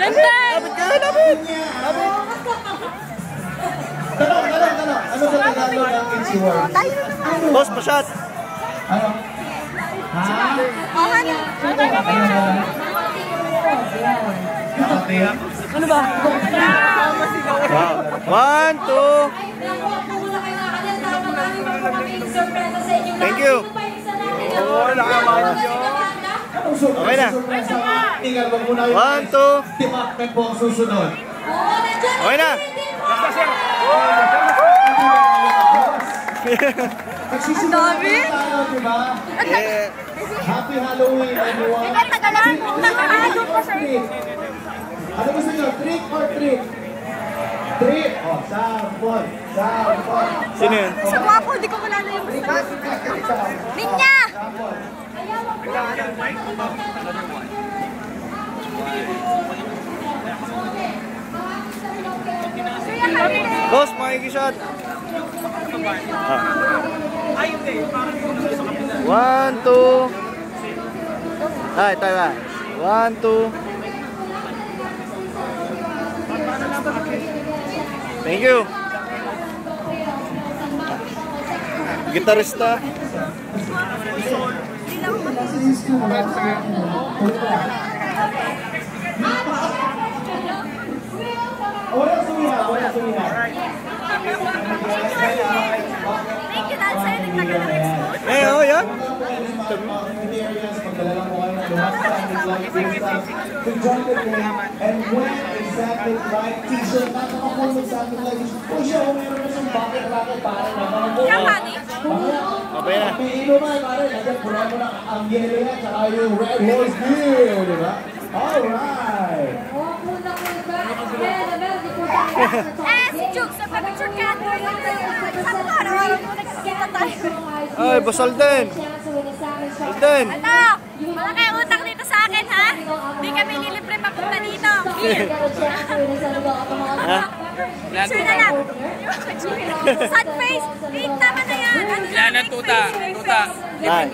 Lapit ka, lapit! Tanong. Ano ba Tagalog ng Kinsey Ward? Boss, pa-shot! Ano? Ha? Ano ba? Wow. 1, 2. Thank you. Okay na. 1, 2. Department po ang susunod. Okay na. Ang dami? Happy Halloween, everyone. Ano gusto nyo? Trick or treat? Treat! Oh, sample. Sino yun? Sa guwapo, hindi ko wala na yung Ninya! Boss, makikishot. 1, 2. Ay, tayo ba? 1, 2. Thank you. Gitarista. Walang sumiha. Thank you, Dad, sa'yo. Nagtagal ng Eh, oh, yan. And when exactly right t-shirt, napaka-cool exactly like this. Kung siya, meron na siyang bucket para naman po. Yung honey? Okay na. Piino na, pare. Nandiyan, pula mo na ang yellow yan, tsaka yung red horse beer, di ba? Alright. Si Jukes, sa picture ka. Saan mo? Araw-araw mo nagkakita tayo. Ay, boss Alden. Alden. Ano? Malaki utang dito sa akin, ha? Hindi kami nilibre papunta dito. Sure na lang. Sad face. Wait, tama na yan. Yan ang tuta. Ay.